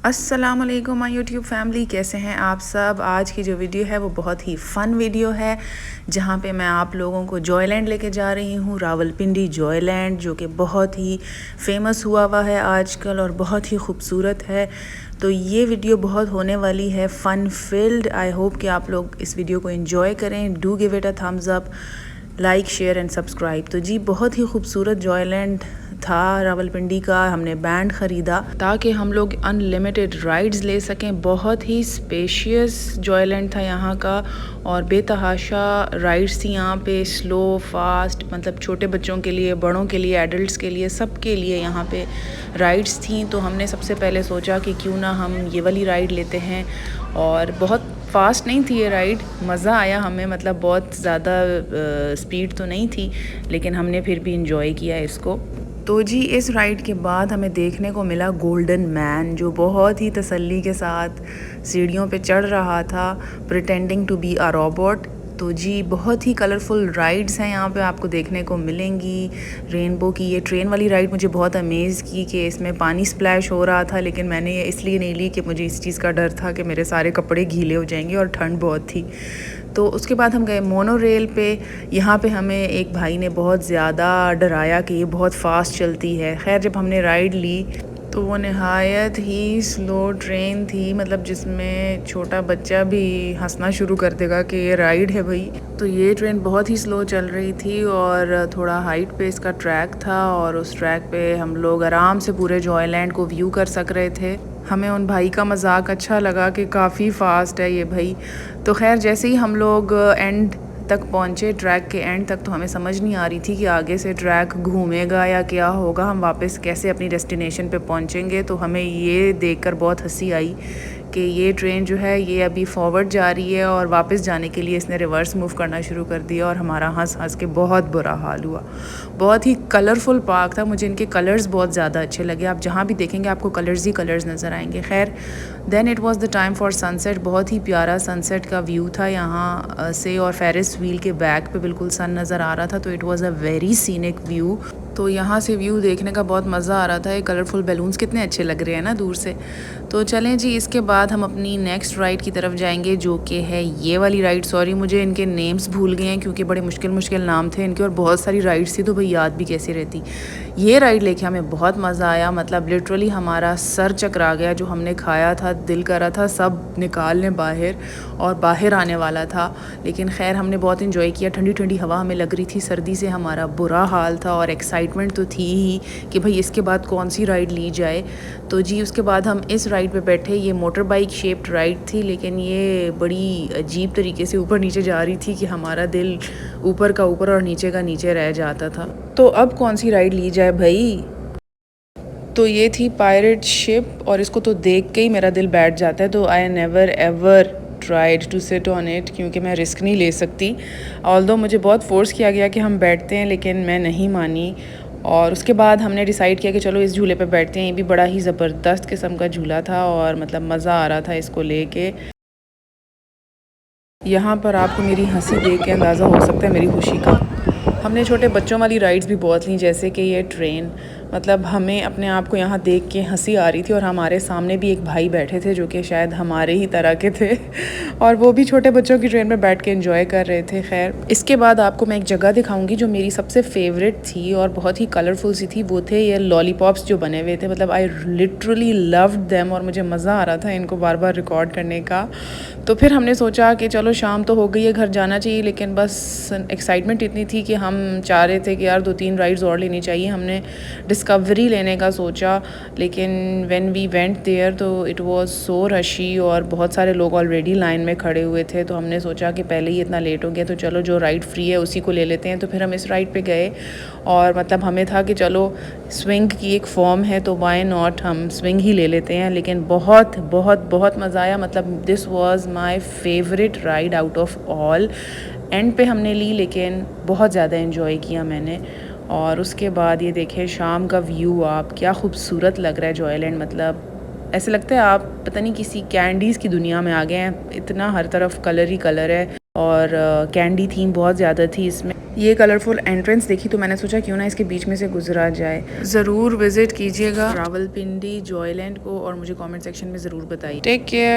अस्सलाम वालेकुम my YouTube family, कैसे हैं आप सब। आज की जो वीडियो है वो बहुत ही फ़न वीडियो है, जहाँ पे मैं आप लोगों को जॉयलैंड लेके जा रही हूँ। रावलपिंडी जॉयलैंड, जो कि बहुत ही फेमस हुआ है आजकल और बहुत ही खूबसूरत है। तो ये वीडियो बहुत होने वाली है फ़न फील्ड। आई होप कि आप लोग इस वीडियो को एंजॉय करें। Do give it a thumbs up, like, share and subscribe. तो जी, बहुत ही खूबसूरत जॉयलैंड था रावलपिंडी का। हमने बैंड ख़रीदा ताकि हम लोग अनलिमिटेड राइड्स ले सकें। बहुत ही स्पेशियस जॉयलैंड था यहाँ का और बेतहाशा राइड्स थी यहाँ पे, स्लो फास्ट, मतलब छोटे बच्चों के लिए, बड़ों के लिए, एडल्ट्स के लिए, सब के लिए यहाँ पे राइड्स थी। तो हमने सबसे पहले सोचा कि क्यों ना हम ये वाली राइड लेते हैं। और बहुत फ़ास्ट नहीं थी ये राइड, मज़ा आया हमें, मतलब बहुत ज़्यादा स्पीड तो नहीं थी, लेकिन हमने फिर भी इंजॉय किया इसको। तो जी, इस राइड के बाद हमें देखने को मिला गोल्डन मैन, जो बहुत ही तसल्ली के साथ सीढ़ियों पे चढ़ रहा था, pretending to be a robot. तो जी, बहुत ही कलरफुल राइड्स हैं यहाँ पे आपको देखने को मिलेंगी। रेनबो की ये ट्रेन वाली राइड मुझे बहुत अमेज़ की कि इसमें पानी स्प्लैश हो रहा था, लेकिन मैंने ये इसलिए नहीं ली कि मुझे इस चीज़ का डर था कि मेरे सारे कपड़े गीले हो जाएंगे और ठंड बहुत थी। तो उसके बाद हम गए मोनो रेल पे। यहाँ पे हमें एक भाई ने बहुत ज़्यादा डराया कि ये बहुत फ़ास्ट चलती है। खैर, जब हमने राइड ली तो वो नहायत ही स्लो ट्रेन थी, मतलब जिसमें छोटा बच्चा भी हंसना शुरू कर देगा कि ये राइड है भाई। तो ये ट्रेन बहुत ही स्लो चल रही थी और थोड़ा हाइट पे इसका ट्रैक था, और उस ट्रैक पे हम लोग आराम से पूरे जॉयलैंड को व्यू कर सक रहे थे। हमें उन भाई का मजाक अच्छा लगा कि काफ़ी फ़ास्ट है ये भाई। तो खैर, जैसे ही हम लोग एंड तक पहुँचे, ट्रैक के एंड तक, तो हमें समझ नहीं आ रही थी कि आगे से ट्रैक घूमेगा या क्या होगा, हम वापस कैसे अपनी डेस्टिनेशन पे पहुँचेंगे। तो हमें ये देखकर बहुत हंसी आई कि ये ट्रेन जो है ये अभी फॉरवर्ड जा रही है और वापस जाने के लिए इसने रिवर्स मूव करना शुरू कर दिया, और हमारा हंस हंस के बहुत बुरा हाल हुआ। बहुत ही कलरफुल पार्क था, मुझे इनके कलर्स बहुत ज़्यादा अच्छे लगे। आप जहाँ भी देखेंगे आपको कलर्स ही कलर्स नज़र आएंगे। खैर, then it was the time for sunset. बहुत ही प्यारा सनसेट का व्यू था यहाँ से, और फेरिस व्हील के बैक पे बिल्कुल सन नज़र आ रहा था। तो it was a very scenic view. तो यहाँ से व्यू देखने का बहुत मज़ा आ रहा था। ये कलरफुल बैलून्स कितने अच्छे लग रहे हैं ना दूर से। तो चलें जी, इसके बाद हम अपनी नेक्स्ट राइड की तरफ जाएंगे, जो कि है ये वाली राइड। सॉरी, मुझे इनके नेम्स भूल गए हैं क्योंकि बड़े मुश्किल नाम थे इनके, और बहुत सारी राइड्स थी तो भाई याद भी कैसे रहती। ये राइड लेके हमें बहुत मज़ा आया, मतलब लिटरली हमारा सर चकरा गया। जो हमने खाया था, दिल कर रहा था सब निकाल लें बाहर, और बाहर आने वाला था। लेकिन खैर, हमने बहुत इंजॉय किया। ठंडी ठंडी हवा हमें लग रही थी, सर्दी से हमारा बुरा हाल था, और एक्साइटमेंट तो थी ही कि भाई इसके बाद कौन सी राइड ली जाए। तो जी, उसके बाद हम इस राइड पे बैठे। ये मोटर बाइक शेप्ड राइड थी, लेकिन ये बड़ी अजीब तरीके से ऊपर नीचे जा रही थी कि हमारा दिल ऊपर का ऊपर और नीचे का नीचे रह जाता था। तो अब कौन सी राइड ली जाए भाई। तो ये थी पायरेट शिप, और इसको तो देख के ही मेरा दिल बैठ जाता है। तो I never ever tried to sit on it, क्योंकि मैं रिस्क नहीं ले सकती। ऑल्दो मुझे बहुत फोर्स किया गया कि हम बैठते हैं, लेकिन मैं नहीं मानी। और उसके बाद हमने डिसाइड किया कि चलो इस झूले पे बैठते हैं। ये भी बड़ा ही ज़बरदस्त किस्म का झूला था, और मतलब मज़ा आ रहा था इसको लेके। यहाँ पर आपको मेरी हंसी देख के अंदाज़ा हो सकता है मेरी खुशी का। हमने छोटे बच्चों वाली राइड्स भी बहुत ली, जैसे कि ये ट्रेन। मतलब हमें अपने आप को यहाँ देख के हंसी आ रही थी, और हमारे सामने भी एक भाई बैठे थे जो कि शायद हमारे ही तरह के थे, और वो भी छोटे बच्चों की ट्रेन में बैठ के एंजॉय कर रहे थे। खैर, इसके बाद आपको मैं एक जगह दिखाऊंगी जो मेरी सबसे फेवरेट थी और बहुत ही कलरफुल सी थी। वो थे ये लॉलीपॉप्स जो बने हुए थे, मतलब आई लिटरली लव्ड देम, और मुझे मज़ा आ रहा था इनको बार बार रिकॉर्ड करने का। तो फिर हमने सोचा कि चलो शाम तो हो गई है, घर जाना चाहिए, लेकिन बस एक्साइटमेंट इतनी थी कि हम चाह रहे थे कि यार 2-3 राइड्स और लेनी चाहिए। हमने डिस्कवरी लेने का सोचा, लेकिन व्हेन वी वेंट देयर तो इट वाज सो रशी, और बहुत सारे लोग ऑलरेडी लाइन में खड़े हुए थे। तो हमने सोचा कि पहले ही इतना लेट हो गया, तो चलो जो राइड फ्री है उसी को ले लेते हैं। तो फिर हम इस राइड पे गए, और मतलब हमें था कि चलो स्विंग की एक फॉर्म है तो व्हाई नॉट, हम स्विंग ही ले लेते हैं। लेकिन बहुत बहुत बहुत मज़ा आया, मतलब this was my favourite ride out of all. And पे हमने ली, लेकिन बहुत ज़्यादा एंजॉय किया मैंने। और उसके बाद ये देखें शाम का व्यू, आप क्या खूबसूरत लग रहा है जॉयलैंड। मतलब ऐसे लगता है आप पता नहीं किसी कैंडीज़ की दुनिया में आ गए हैं, इतना हर तरफ कलर ही कलर है। और कैंडी थीम बहुत ज़्यादा थी इसमें। ये कलरफुल एंट्रेंस देखी तो मैंने सोचा क्यों ना इसके बीच में से गुजरा जाए। ज़रूर विज़िट कीजिएगा रावलपिंडी जॉयलैंड को और मुझे कमेंट सेक्शन में ज़रूर बताइए। Take care.